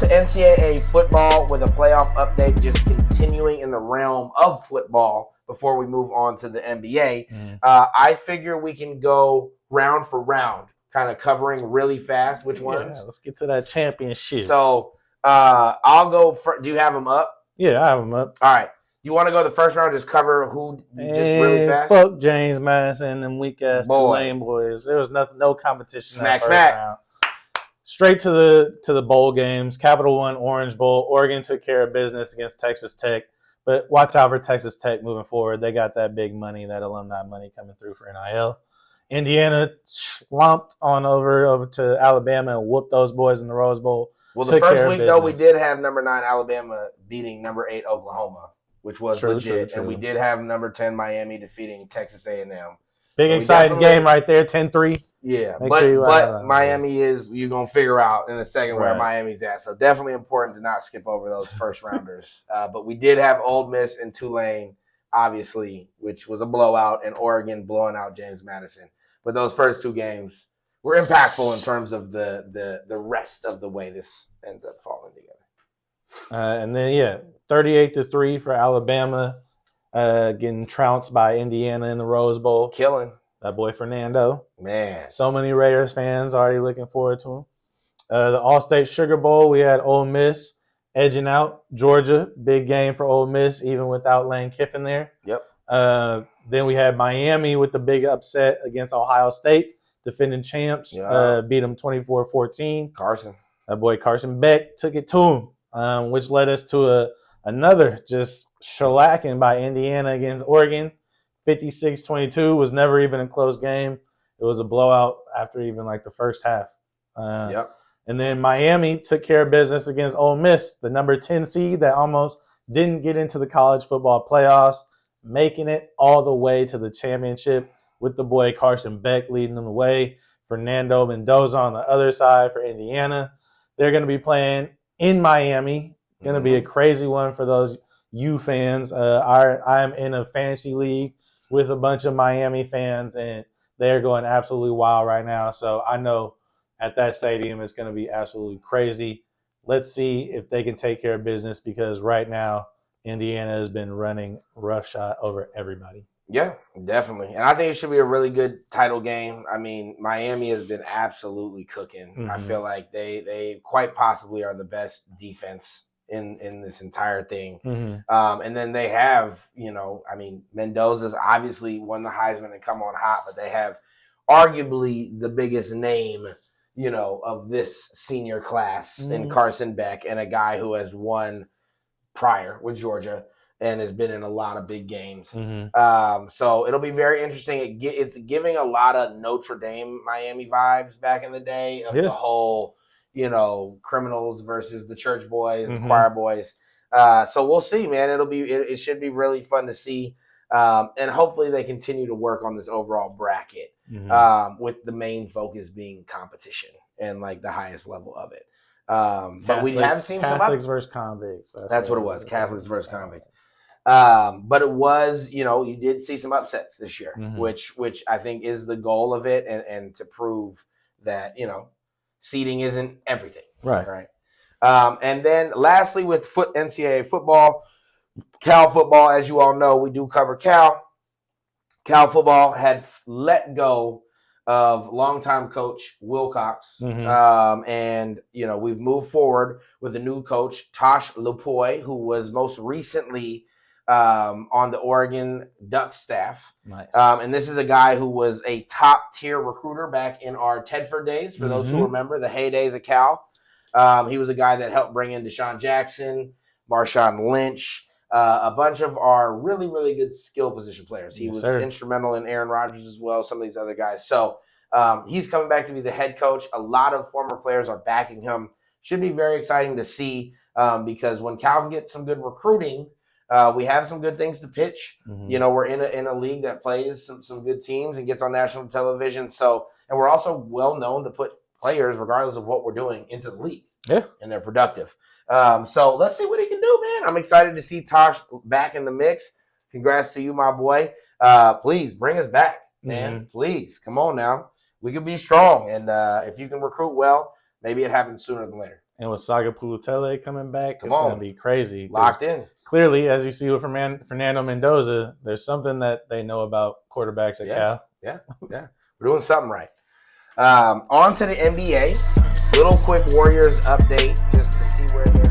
to NCAA football with a playoff update, just continuing in the realm of football before we move on to the NBA. I figure we can go round for round, kind of covering really fast which ones. Yeah, let's get to that championship. So I'll go first. Do you have them up? Yeah, I have them up. All right. You want to go the first round, just cover who just really fast? Fuck James Madison and weak-ass Tulane boys. There was no competition in that first round. Straight to the bowl games. Capital One Orange Bowl. Oregon took care of business against Texas Tech. But watch out for Texas Tech moving forward. They got that big money, that alumni money coming through for NIL. Indiana slumped on over to Alabama and whooped those boys in the Rose Bowl. Well, the first week, though, we did have number 9 Alabama beating number 8 Oklahoma, which was legit. And we did have number 10 Miami defeating Texas A&M. Big exciting game right there, 10-3. Yeah, but Miami you're going to figure out in a second where Miami's at. So definitely important to not skip over those first rounders. But we did have Ole Miss and Tulane, obviously, which was a blowout, and Oregon blowing out James Madison. But those first two games were impactful in terms of the rest of the way this ends up falling together. And then, 38-3 for Alabama, getting trounced by Indiana in the Rose Bowl. Killing. That boy Fernando. Man. So many Raiders fans already looking forward to him. The All-State Sugar Bowl, we had Ole Miss edging out Georgia. Big game for Ole Miss, even without Lane Kiffin there. Yep. Then we had Miami with the big upset against Ohio State, defending champs. Beat them 24-14. Carson. That boy Carson Beck took it to him, which led us to another just shellacking by Indiana against Oregon. 56-22 was never even a close game. It was a blowout after even like the first half. And then Miami took care of business against Ole Miss, the number 10 seed that almost didn't get into the college football playoffs, making it all the way to the championship with the boy Carson Beck leading them the way. Fernando Mendoza on the other side for Indiana. They're going to be playing in Miami. Going to be a crazy one for those U fans. I am in a fantasy league with a bunch of Miami fans, and they're going absolutely wild right now. So I know at that stadium it's going to be absolutely crazy. Let's see if they can take care of business, because right now Indiana has been running roughshod over everybody. Yeah, definitely. And I think it should be a really good title game. I mean, Miami has been absolutely cooking. I feel like they quite possibly are the best defense in this entire thing. And then they have, Mendoza's obviously won the Heisman and come on hot, but they have arguably the biggest name, of this senior class in Carson Beck, and a guy who has won prior with Georgia and has been in a lot of big games. So it'll be very interesting. It's giving a lot of Notre Dame Miami vibes back in the day of the whole, criminals versus the church boys, the choir boys. So we'll see, man. It should be really fun to see. And hopefully they continue to work on this overall bracket, with the main focus being competition and like the highest level of it. But we have seen Catholics versus convicts. That's what it was. Catholics versus convicts. But it was, you did see some upsets this year, which I think is the goal of it, and to prove that, seeding isn't everything. Right. And then lastly, with NCAA football, Cal football, as you all know, we do cover Cal. Cal football had let go of longtime coach Wilcox. And, we've moved forward with a new coach, Tosh Lupoi, who was most recently on the Oregon Ducks staff. Nice. And this is a guy who was a top-tier recruiter back in our Tedford days, for those who remember the heydays of Cal. He was a guy that helped bring in Deshaun Jackson, Marshawn Lynch, a bunch of our really, really good skill position players. He was instrumental in Aaron Rodgers as well, some of these other guys. So he's coming back to be the head coach. A lot of former players are backing him. Should be very exciting to see, because when Cal can get some good recruiting, we have some good things to pitch. We're in a league that plays some good teams and gets on national television. So, and we're also well known to put players, regardless of what we're doing, into the league. Yeah. And they're productive. So let's see what he can do, man. I'm excited to see Tosh back in the mix. Congrats to you, my boy. Please bring us back, man. Please, come on now. We could be strong. And if you can recruit well, maybe it happens sooner than later. And with Saga Pulutele coming back, Come it's going on. to be crazy. 'cause Locked in. Clearly, as you see with Fernando Mendoza, there's something that they know about quarterbacks at Cal. Yeah. We're doing something right. On to the NBA. Little quick Warriors update just to see where they're